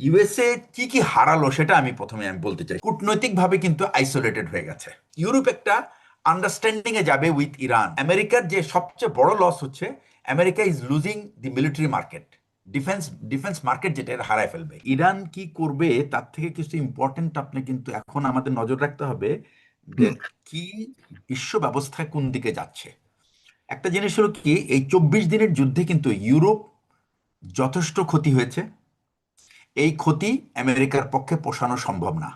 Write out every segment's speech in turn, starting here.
USA কি কি হারালো সেটা আমি প্রথমে বলতে চাই। কূটনৈতিকভাবে কিন্তু আইসোলেটেড হয়ে গেছে। ইউরোপ একটা আন্ডারস্ট্যান্ডিং এ যাবে উইথ ইরান। আমেরিকার যে সবচেয়ে বড় লস হচ্ছে, America is losing the military market, defence defence market, যেটা এরা হারায় ফেলবে। ইরান কি করবে তার থেকে কিছু ইম্পর্টেন্ট আপনি কিন্তু এখন আমাদের নজর রাখতে হবে যে হুম। কি বিশ্ব ব্যবস্থা কোন দিকে যাচ্ছে। একটা জিনিস হলো কি, এই 24 দিনের যুদ্ধে কিন্তু ইউরোপ যথেষ্ট ক্ষতি হয়েছে। এই ক্ষতি আমেরিকার পক্ষে পোষানো সম্ভব না।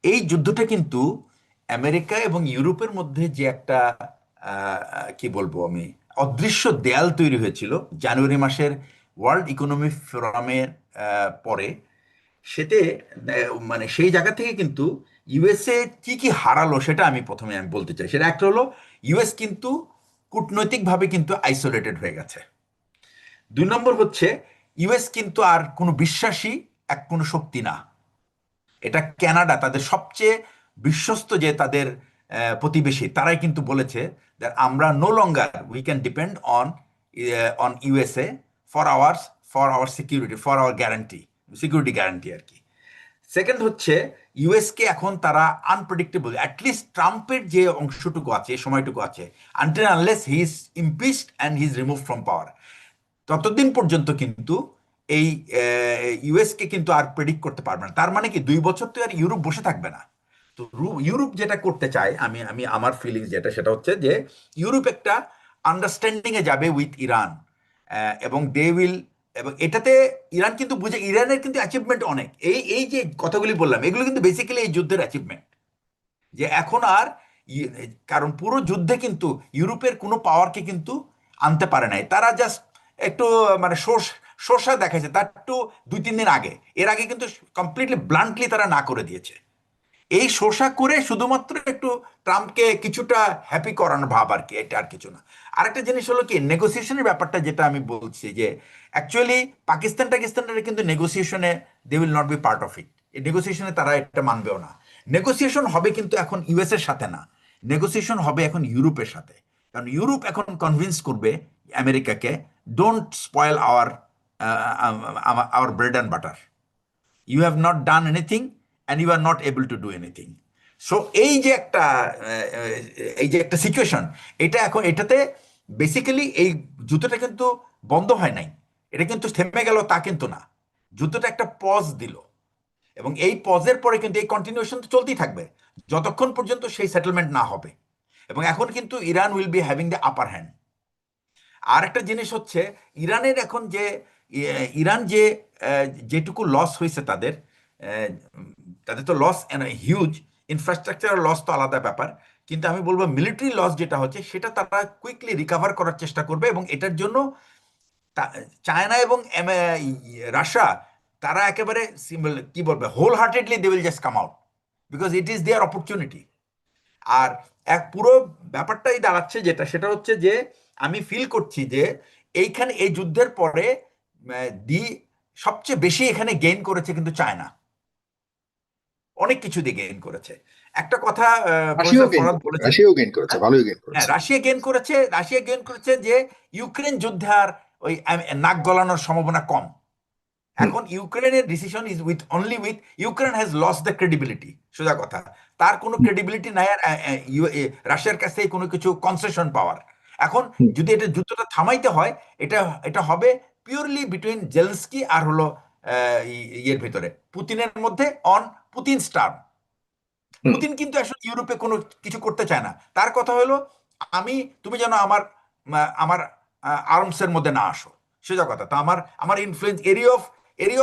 এই যুদ্ধটা কিন্তু আমেরিকা এবং ইউরোপের মধ্যে যে একটা কি বলবো আমি, অদৃশ্য দেয়াল তৈরি হয়েছিল জানুয়ারি মাসের ওয়ার্ল্ড ইকোনমিক ফোরামের পরে, সেতে মানে সেই জায়গা থেকে কিন্তু ইউএসএ কি কি হারালো সেটা আমি প্রথমে বলতে চাই। সেটা একটা হলো, ইউএস কিন্তু কূটনৈতিকভাবে কিন্তু আইসোলেটেড হয়ে গেছে। 2 নম্বর হচ্ছে, ইউএস কিন্তু আর কোনো বিশ্বাসী কোনো শক্তি না। এটা কানাডা, তাদের সবচেয়ে বিশ্বস্ত যে তাদের প্রতিবেশী, তারাই কিন্তু বলেছে যে আমরা no longer we can depend on USA for ours, for our security, for our guarantee, security guarantee আর কি। সেকেন্ড হচ্ছে, ইউএসকে এখন তারা আনপ্রেডিক্টেবল, অ্যাটলিস্ট ট্রাম্পের যে অংশটুকু আছে, সময়টুকু আছে, until unless he is impeached and he is remove from power, ততদিন পর্যন্ত কিন্তু এই ইউএসকে কিন্তু আর প্রেডিক্ট করতে পারবে না। তার মানে কি 2 বছর তো আর ইউরোপ বসে থাকবে না। তো ইউরোপ যেটা করতে চায়, আমি আমি আমার ফিলিংস যেটা, সেটা হচ্ছে যে ইউরোপ একটা আন্ডারস্ট্যান্ডিং এ যাবে উইথ ইরান, এবং দে উইল, এবং এটাতে ইরান কিন্তু বুঝে, ইরানের কিন্তু অ্যাচিভমেন্ট অনেক। এই এই যে কথাগুলি বললাম, এগুলো কিন্তু বেসিক্যালি এই যুদ্ধের অ্যাচিভমেন্ট। যে এখন আর ই- কারণ পুরো যুদ্ধে কিন্তু ইউরোপের কোনো পাওয়ারকে কিন্তু আনতে পারে নাই। তারা জাস্ট একটু মানে শোষা দেখাইছে, তার একটু 2-3 দিন আগে। এর আগে কিন্তু কমপ্লিটলি ব্লান্টলি তারা না করে দিয়েছে। এই শোষা করে শুধুমাত্র একটু ট্রাম্পকে কিছুটা হ্যাপি করানো ভাব আর কি, এটা আর কিছু না। আরেকটা জিনিস হলো কি, নেগোসিয়েশনের ব্যাপারটা যেটা আমি বলছি, যে অ্যাকচুয়ালি পাকিস্তানটা কিন্তু নেগোসিয়েশনে they will not be part of it. এই নেগোসিয়েশনে তারা এটা মানবেও না। নেগোসিয়েশন হবে কিন্তু এখন ইউএস এর সাথে না, নেগোসিয়েশন হবে এখন ইউরোপের সাথে। কারণ ইউরোপ এখন কনভিন্স করবে আমেরিকাকে, don't spoil our bread and butter, you have not done anything and you are not able to do anything. So এই যে একটা সিচুয়েশন, এটা এখন এটাতে বেসিক্যালি এই যুদ্ধটা কিন্তু বন্ধ হয় নাই, এটা কিন্তু থেমে গেল তা কিন্তু না। যুদ্ধটা একটা পজ দিল, এবং এই পজের পরে কিন্তু এই কন্টিনিউশন তো চলতেই থাকবে যতক্ষণ পর্যন্ত সেই সেটেলমেন্ট না হবে। এবং এখন কিন্তু Iran will be having the upper hand. আর একটা জিনিস হচ্ছে, ইরানের এখন যে ইরান যে যেটুকু লস হয়েছে তাদের, আহ, তাদের তো লস হিউজ, ইনফ্রাস্ট্রাকচার লস তো আলাদা ব্যাপার, কিন্তু আমি বলবো মিলিটারি লস যেটা হচ্ছে সেটা তারা কুইকলি রিকভার করার চেষ্টা করবে। এবং এটার জন্য চায়না এবং রাশিয়া, তারা একেবারে কি বলবে, wholeheartedly they will just come out, because it is there opportunity. আর এক পুরো ব্যাপারটাই দাঁড়াচ্ছে যেটা, সেটা হচ্ছে যে আমি ফিল করছি যে এইখানে এই যুদ্ধের পরে দি সবচেয়ে বেশি এখানে গেইন করেছে কিন্তু চায়না, অনেক কিছু দিয়ে গেইন করেছে। একটা কথা রাশিয়াও প্রফেসর গেইন ফরাদ করেছে, বলেছেন। রাশিয়াও গেইন করেছে, হ্যাঁ, ভালোই গেইন হ্যাঁ, করেছে। রাশিয়া গেইন করেছে যে ইউক্রেন যুদ্ধে আর ওই নাক গলানোর সম্ভাবনা কম। হুম। এখন ইউক্রেনের decision is with only with, Ukraine has lost the credibility, সোজা কথা। তার কোনো হুম। ক্রেডিবিলিটি নাই আর রাশিয়ার কাছ থেকে কোনো কিছু কনসেশন পাওয়ার। এখন হুম। যদি এটা যুদ্ধটা থামাইতে হয়, এটা এটা হবে পিওরলি বিটুইন জেলেনস্কি আর হলো ইয়ের ভিতরে পুতিনের মধ্যে, on Putin star. Hmm. Putin কিন্তু আসলে ইউরোপে কোনো কিছু করতে চায় না। তার কথা হলো, আমি, তুমি যেন আমার আর্মসের মধ্যে না আসো, সোজা কথা। তো আমার আমার ইনফ্লুয়েন্স, এরিয়া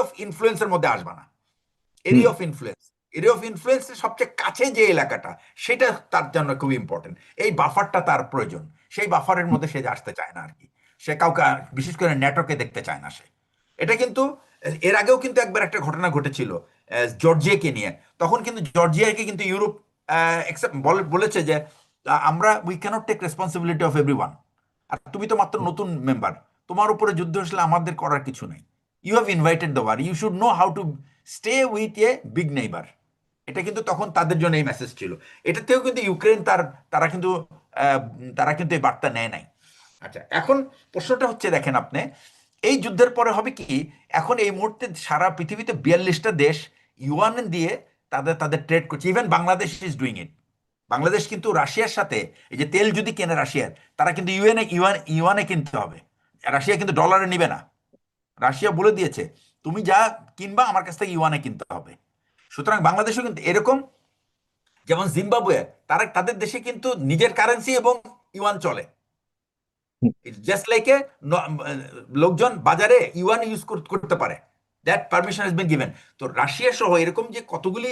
অফ ইনফ্লুয়েন্সের মধ্যে আসবা না। হুম। Area of influence, area of ইনফ্লুয়েন্সের সবচেয়ে কাছে যে এলাকাটা, সেটা তার জন্য খুব ইম্পর্টেন্ট। এই বাফারটা তার প্রয়োজন। সেই বাফারের মধ্যে সে আসতে চায় না আর কি। সে কাউকে, বিশেষ করে ন্যাটোকে দেখতে চায় না সে। এটা কিন্তু এর আগেও কিন্তু একবার একটা ঘটনা ঘটেছিল জর্জিয়াকে নিয়ে। তখন কিন্তু জর্জিয়াকে কিন্তু ইউরোপ বলেছে যে আমরা we can't take responsibility of everyone, আর তুমি তো মাত্র নতুন মেম্বার, তোমার উপরে যুদ্ধ আসলে আমাদের করার কিছু নেই। You have invited the war, you should know how to stay with a big neighbour. এটা কিন্তু তখন তাদের জন্য এই মেসেজ ছিল। এটাতেও কিন্তু ইউক্রেন তারা কিন্তু তারা কিন্তু এই বার্তা নেয় নাই। আচ্ছা, এখন প্রশ্নটা হচ্ছে, দেখেন আপনি, এই যুদ্ধের পরে হবে কি, এখন এই মুহূর্তে সারা পৃথিবীতে 42টা দেশ ইউয়ান দিয়ে তাদের তাদের ট্রেড করছে। Even Bangladesh is doing it. Bangladesh কিন্তু রাশিয়ার সাথে, এই যে তেল যদি কেনে রাশিয়ার, তারা কিন্তু ইউয়ানে কিনতে হবে। রাশিয়া কিন্তু ডলারে নিবে না। রাশিয়া বলে দিয়েছে তুমি যা কিনবা আমার কাছ থেকে ইউয়ানে কিনতে হবে। সুতরাং বাংলাদেশও কিন্তু এরকম, যেমন জিম্বাবুয়ে, তারা তাদের দেশে কিন্তু নিজের কারেন্সি এবং ইউয়ান চলে। জাস্ট লাইক এ লোকজন বাজারে ইউয়ান ইউজ করতে পারে, that permission has been given. তো রাশিয়া সহ এরকম যে কতগুলি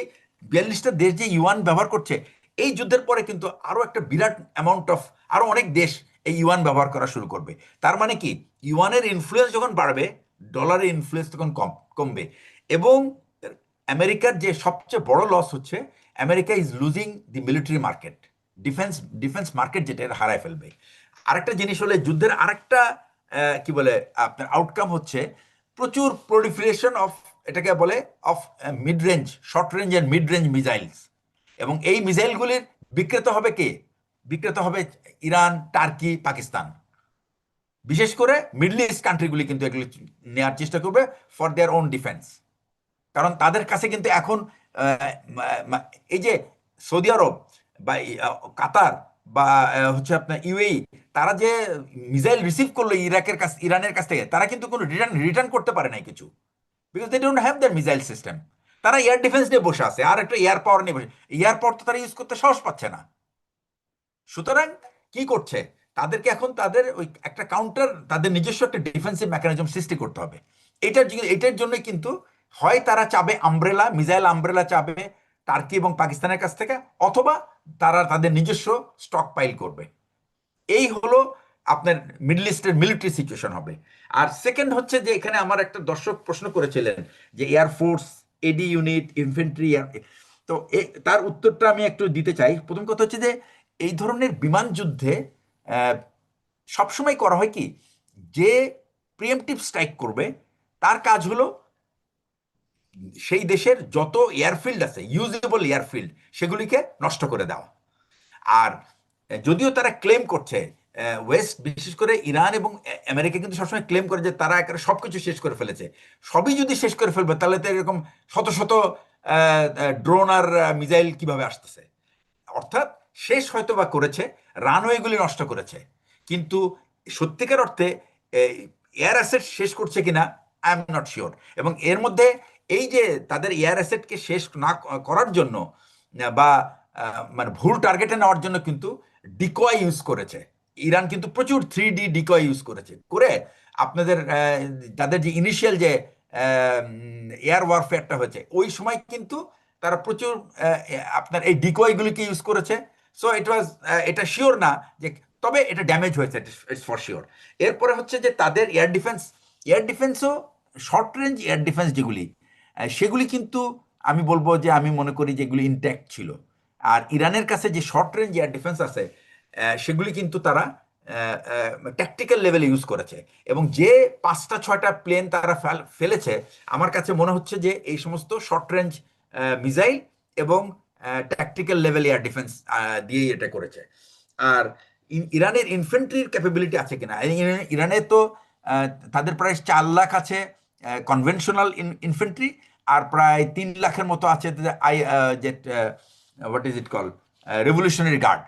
42টা দেশ যে ইউয়ান ব্যবহার করছে, এই যুদ্ধের পরে কিন্তু আরো একটা বিরাট অ্যামাউন্ট অফ, আরো অনেক দেশ এই ইউয়ান ব্যবহার করা শুরু করবে। তার মানে কি, ইউয়ানের ইনফ্লুয়েন্স যখন বাড়বে, ডলারের ইনফ্লুয়েন্স তখন কমবে। এবং আমেরিকার যে সবচেয়ে বড় লস হচ্ছে, America is losing the military market, defence defence market, যেটা এরা হারায় ফেলবে। আরেকটা জিনিস হলে যুদ্ধের আরেকটা কি বলে আপনার আউটকাম হচ্ছে প্রচুর প্রলিফারেশন অফ, এটাকে বলে of mid range, short range and mid range missiles. এবং এই মিসাইলগুলির বিক্রেতা হবে কে? বিক্রেতা হবে ইরান, টার্কি, পাকিস্তান। বিশেষ করে মিডল ইস্ট কান্ট্রিগুলি কিন্তু এগুলি নেওয়ার চেষ্টা করবে ফর দেয়ার ওন ডিফেন্স। কারণ তাদের কাছে কিন্তু এখন এই যে সৌদি আরব বা কাতার বা হচ্ছে আপনার ইউএই, তারা যে মিসাইল রিসিভ করলো ইরানের কাছ থেকে, তারা কিন্তু কোনো রিটার্ন করতে পারে নাই কিছু, because they don't have their missile system. তারা এয়ার ডিফেন্স নিয়ে বসে আছে, আর একটা এয়ার পাওয়ার নিয়ে বসে। এয়ার পাওয়ার তো তারা ইউজ করতে সাহস পাচ্ছে না। সুতরাং কি করছে, তাদেরকে এখন তাদের ওই একটা কাউন্টার, তাদের নিজস্ব একটা ডিফেন্সিভ মেকানিজম সৃষ্টি করতে হবে। এটার জন্য কিন্তু হয় তারা চাবে আমব্রেলা, মিসাইল আমব্রেলা চাবে টার্কি এবং পাকিস্তানের কাছ থেকে, অথবা তারা তাদের নিজস্ব স্টক পাইল করবে। এই হলো আপনার মিডল ইস্টের মিলিটারি সিচুয়েশন হবে। আর সেকেন্ড হচ্ছে যে, এখানে আমার একটা দর্শক প্রশ্ন করেছিলেন যে এয়ারফোর্স, এডি ইউনিট, ইনফেন্ট্রি, তো তার উত্তরটা আমি একটু দিতে চাই। প্রথম কথা হচ্ছে যে, এই ধরনের বিমান যুদ্ধে আহ, সবসময় করা হয় কি, যে প্রিএমটিভ স্ট্রাইক করবে তার কাজ হলো সেই দেশের যত এয়ারফিল্ড আছে, ইউজেবল এয়ারফিল্ড, সেগুলিকে নষ্ট করে দেওয়া। আর যদিও তারা ক্লেম করছে, ওয়েস্ট বিশেষ করে ইরান এবং আমেরিকা কিন্তু সবসময় ক্লেম করে যে তারা একেবারে সবকিছু শেষ করে ফেলেছে। সবই যদি শেষ করে ফেলবে, তাহলে তো এরকম শত শত ড্রোন আর মিসাইল কিভাবে আসতেছে। অর্থাৎ শেষ হয়তো বা করেছে, রানওয়েগুলি নষ্ট করেছে, কিন্তু সত্যিকার অর্থে এয়ার অ্যাসেট শেষ করছে কিনা আই এম নট শিওর। এবং এর মধ্যে এই যে তাদের এয়ার অ্যাসেটকে শেষ না করার জন্য বা মানে ভুল টার্গেটে নেওয়ার জন্য কিন্তু ডিকয় ইউজ করেছে। ইরান কিন্তু প্রচুর 3D ডিকয় ইউজ করেছে, করে আপনাদের তাদের যে ইনিশিয়াল যে এয়ার ওয়ারফেয়ারটা হয়েছে, ওই সময় কিন্তু তারা প্রচুর আপনার এই ডিকয়গুলিকে ইউজ করেছে। সো এটা শিওর না যে, তবে এটা ড্যামেজ হয়েছে, ইটস ফর শিওর। এরপরে হচ্ছে যে তাদের এয়ার ডিফেন্সও শর্ট রেঞ্জ এয়ার ডিফেন্স যেগুলি, সেগুলি কিন্তু আমি বলবো যে, আমি মনে করি যে এগুলি ইনট্যাক্ট ছিল। আর ইরানের কাছে যে শর্ট রেঞ্জ এয়ার ডিফেন্স আছে, সেগুলি কিন্তু তারা ট্যাকটিক্যাল লেভেলে ইউজ করেছে। এবং যে 5টা 6টা প্লেন তারা ফেলেছে, আমার কাছে মনে হচ্ছে যে এই সমস্ত শর্ট রেঞ্জ মিসাইল এবং ট্যাকটিক্যাল লেভেল এয়ার ডিফেন্স দিয়েই এটা করেছে। আর ইরানের ইনফেন্ট্রির ক্যাপাবিলিটি আছে কিনা, ইরানে তো তাদের প্রায় 4 লাখ আছে কনভেনশনাল ইনফেন্ট্রি, আর প্রায় 3 লাখের মতো আছে যে what is it call, revolutionary guard.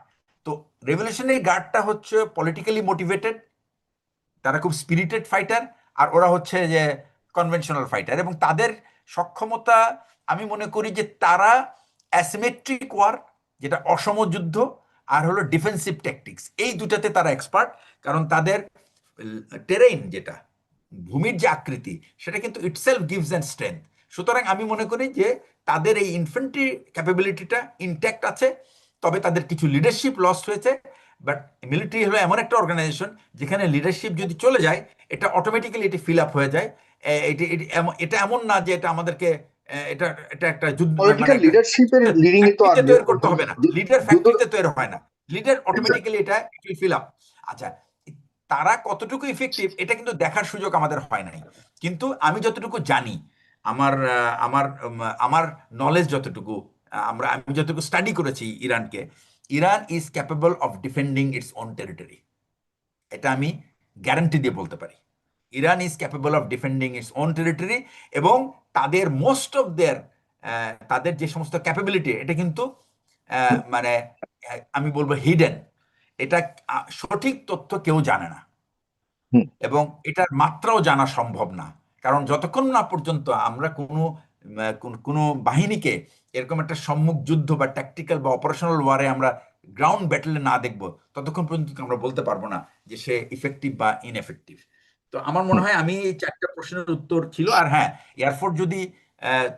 তো রেভলিউশনারি গার্ডটা হচ্ছে পলিটিক্যালি মোটিভেটেড, তারা খুব স্পিরিটেড ফাইটার, আর ওরা হচ্ছে যে কনভেনশনাল ফাইটার। এবং তাদের সক্ষমতা, আমি মনে করি যে তারা অ্যাসিমেট্রিক ওয়ার, যেটা অসম যুদ্ধ, আর হলো ডিফেন্সিভ ট্যাকটিক্স, এই দুটাতে তারা এক্সপার্ট। কারণ তাদের টেরেইন, যেটা ভূমির যে আকৃতি, সেটা কিন্তু ইটসেলফ গিভস অ্যান্ড স্ট্রেংথ। সুতরাং আমি মনে করি যে তাদের এই ইনফেন্ট্রি ক্যাপাবিলিটিটা ইনট্যাক্ট আছে। তবে তাদের কিছু লিডারশিপ লস হয়েছে। বাট মিলিটারি হলো এমন একটা অর্গানাইজেশন, যেখানে লিডারশিপ যদি চলে যায়, এটা অটোমেটিক্যালি এটি ফিল আপ হয়ে যায়। এটা এমন না যে এটা আমাদেরকে এটা এটা একটা যুদ্ধ, মানে পলিটিক্যাল একটা লিডারশিপের লিডিং এ তো আর ফ্যাক্টরিতে তৈরি করতে হবে না, লিডার যুদ্ধ ফ্যাক্টরিতে তৈরি হয় না, লিডার অটোমেটিক্যালি এটা ফিল আপ। আচ্ছা, তারা কতটুকু ইফেক্টিভ এটা কিন্তু দেখার সুযোগ আমাদের হয় নাই। কিন্তু আমি যতটুকু জানি, আমার নলেজ যতটুকু, আমি যতটুকু স্টাডি করেছি ইরানকে, Iran is capable of defending its own territory. এটা আমি গ্যারান্টি দিয়ে বলতে পারি। Iran is capable of defending its own territory, এবং তাদের মোস্ট অফ দেয়ার তাদের যে সমস্ত ক্যাপাবিলিটি, এটা কিন্তু মানে আমি বলবো হিডেন। এটা সঠিক তথ্য কেউ জানে না, হুম, এবং এটার মাত্রাও জানা সম্ভব না। কারণ যতক্ষণ না পর্যন্ত আমরা কোনো বাহিনীকে এরকম একটা সম্মুখ যুদ্ধ বা ট্যাকটিক্যাল বা অপারেশনাল ওয়ারে আমরা গ্রাউন্ড ব্যাটেলে না দেখব, ততক্ষণ পর্যন্ত আমরা বলতে পারবো না যে সে ইফেক্টিভ বা ইনএফেক্টিভ। তো আমার মনে হুম। হয় আমি এই 4টা প্রশ্নের উত্তর ছিল। আর হ্যাঁ, এয়ারফোর্স যদি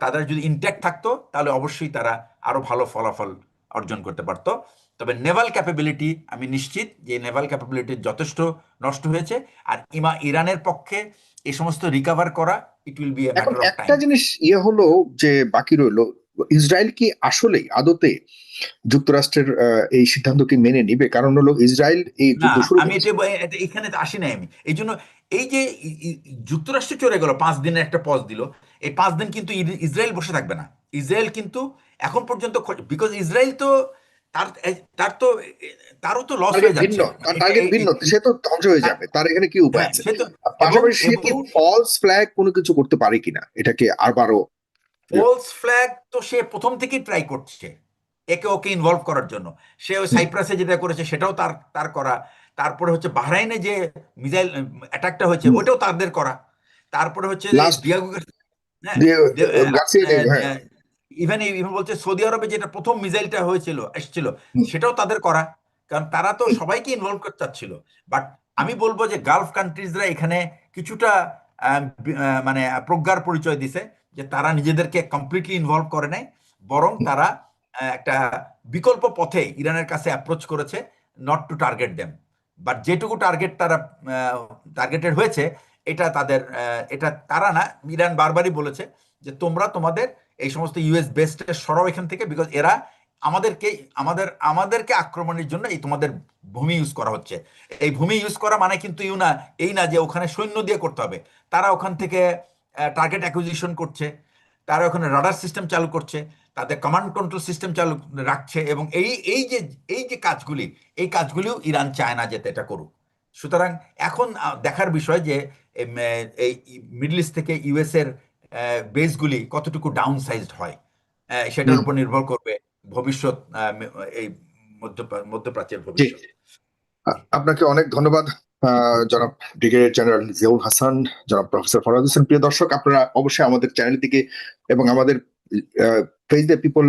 তাদের যদি ইনট্যাক্ট থাকতো, তাহলে অবশ্যই তারা আরো ভালো ফলাফল অর্জন করতে পারতো। তবে নেভাল ক্যাপাবিলিটি, আমি নিশ্চিত যে নেভাল ক্যাপাবিলিটি যথেষ্ট নষ্ট হয়েছে। আর ইরানের পক্ষে এই সমস্ত রিকভার করা, ইট উইল বি এ এখন ম্যাটার অফ একটা টাইম। জিনিস হলো যে বাকি রইলো, ইসরায়েল কি আসলেই আদতে যুক্তরাষ্ট্রের এই সিদ্ধান্ত কি মেনে নিবে? কারণ হলো ইসরায়েল এই না, যুদ্ধ শুরু আমি করেছে। এখানে তো আসি নাই আমি এই জন্য। এই যে যুক্তরাষ্ট্র চলে গেল, 5 দিনের একটা পজ দিল, এই 5 দিন কিন্তু ইসরায়েল বসে থাকবে না। ইসরায়েল কিন্তু এখন পর্যন্ত, বিকজ ইসরায়েল তো তার তার তো তারও তো লস টার্গেট হয়ে ভিন্ন, যাচ্ছে। তার টার্গেট ভিন্ন, সে তো ধ্বংস হয়ে যাবে, তার এখানে কি উপায় হ্যাঁ, আছে? সে তো, আর এবং পাশাপাশি সে কি এবং ফলস ফ্ল্যাগ কোনো কিছু করতে পারে কিনা, এটাকে আবারও? ফলস ফ্ল্যাগ তো সে প্রথম থেকেই ট্রাই করছে একে ওকে ইনভলভ করার জন্য। সে ওই হুম, সাইপ্রাসে যেটা করেছে সেটাও তার তার করা। তারপরে হচ্ছে বাহরাইনে যে মিসাইল অ্যাটাকটা হয়েছে, হুম। ওটাও তাদের করা। তারপরে হচ্ছে যে লাস্ট দিয়াগো, হ্যাঁ, দিয়ে গাছিয়ে দেবে, হ্যাঁ। ইভেন ইভেন বলছে সৌদি আরবে যেটা প্রথম মিসাইলটা হয়েছিল এসেছিল, হুম, সেটাও তাদের করা। কারণ তারা তো হুম, সবাইকে ইনভলভ করতে চাচ্ছিল। বাট আমি বলবো যে গালফ কান্ট্রিজরা এখানে কিছুটা মানে প্রজ্ঞার পরিচয় দিছে, যে তারা নিজেদেরকে কমপ্লিটলি ইনভলভ করে নাই, বরং হুম, তারা একটা বিকল্প পথে ইরানের কাছে অ্যাপ্রোচ করেছে, not to target them. But যেটুকু টার্গেট তারা টার্গেটেড হয়েছে, এটা তাদের এটা তারা না, ইরান বারবারই বলেছে যে তোমরা তোমাদের এই সমস্ত ইউএস বেসটা সরাও এখান থেকে, বিকজ এরা আমাদেরকে আমাদেরকে আক্রমণের জন্য এই তোমাদের ভূমি ইউজ করা হচ্ছে। এই ভূমি ইউজ করা মানে কিন্তু এই না যে ওখানে সৈন্য দিয়ে করতে হবে। তারা ওখান থেকে টার্গেট অ্যাকুইজিশন করছে, তারা ওখানে রাডার সিস্টেম চালু করছে, তাদের কমান্ড কন্ট্রোল সিস্টেম চালু রাখছে, এবং এই যে কাজগুলি, এই কাজগুলিও ইরান চায় না যে এটা করুক। সুতরাং এখন দেখার বিষয় যে এই মিডল ইস্ট থেকে ইউএস এর বেসগুলি কতটুকু ডাউন সাইজড হয়, সেটার হুম। উপর নির্ভর করবে ভবিষ্যৎ, এই মধ্যপ্রাচ্যের জি, ভবিষ্যৎ। আপনাকে অনেক ধন্যবাদ, জনাব ব্রিগেডিয়ার জেনারেল জিয়াউল হাসান, জনাব প্রফেসর ফরহাদ হোসেন। প্রিয় দর্শক, আপনারা অবশ্যই আমাদের চ্যানেল থেকে এবং আমাদের face the people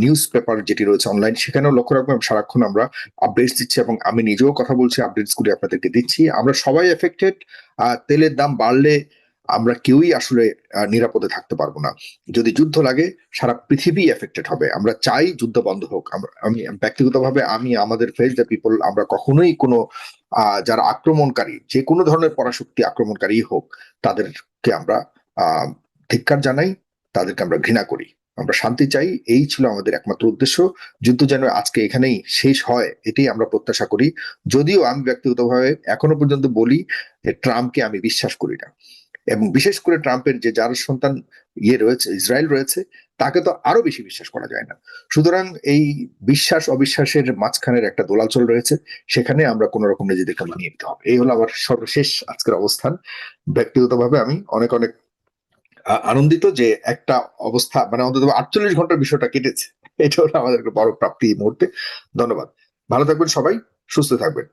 news paper যেটি রয়েছে অনলাইন, সেখানেও লক্ষ্য রাখবেন সারাক্ষণ আমরা আপডেটস দিচ্ছি, এবং আমি নিজেও কথা বলছি, আপডেটস গুলি আপনাদেরকে দিচ্ছি। আমরা সবাই এফেক্টেড। তেলের দাম বাড়লে আমরা কেউই আসলে নিরাপদে থাকতে পারবো না। যদি যুদ্ধ লাগে, সারা পৃথিবী এফেক্টেড হবে। আমরা চাই যুদ্ধ বন্ধ হোক। আমি ব্যক্তিগতভাবে, আমি আমাদের ফেস দ্য পিপল, আমরা কখনোই কোনো যারা আক্রমণকারী, যে কোনো ধরনের পরাশক্তি আক্রমণকারী হোক, তাদেরকে আমরা আহ ধিক্কার জানাই, তাদেরকে আমরা ঘৃণা করি। আমরা শান্তি চাই, এই ছিল আমাদের একমাত্র উদ্দেশ্য। যুদ্ধ যেন আজকে এখানেই শেষ হয়, এটাই আমরা প্রত্যাশা করি। যদিও আমি ব্যক্তিগতভাবে এখনো পর্যন্ত বলি যে ট্রাম্পকে আমি বিশ্বাস করি না, এবং বিশেষ করে ট্রাম্পের যে যার সন্তান রয়েছে, ইসরায়েল রয়েছে, তাকে তো আরো বেশি বিশ্বাস করা যায় না। সুতরাং এই বিশ্বাস অবিশ্বাসের মাঝখানের একটা দোলাচল রয়েছে, সেখানে আমরা কোন রকম নিজেদেরকে মানিয়ে নিতে হবে। এই হলো আমার সর্বশেষ আজকের অবস্থান। ব্যক্তিগতভাবে আমি অনেক অনেক আনন্দিত যে একটা অবস্থা, মানে অন্তত 48 ঘন্টার বিষয়টা কেটেছে। এটা হলো আমাদের একটা বড় প্রাপ্তি এই মুহূর্তে। ধন্যবাদ। ভালো থাকবেন সবাই, সুস্থ থাকবেন।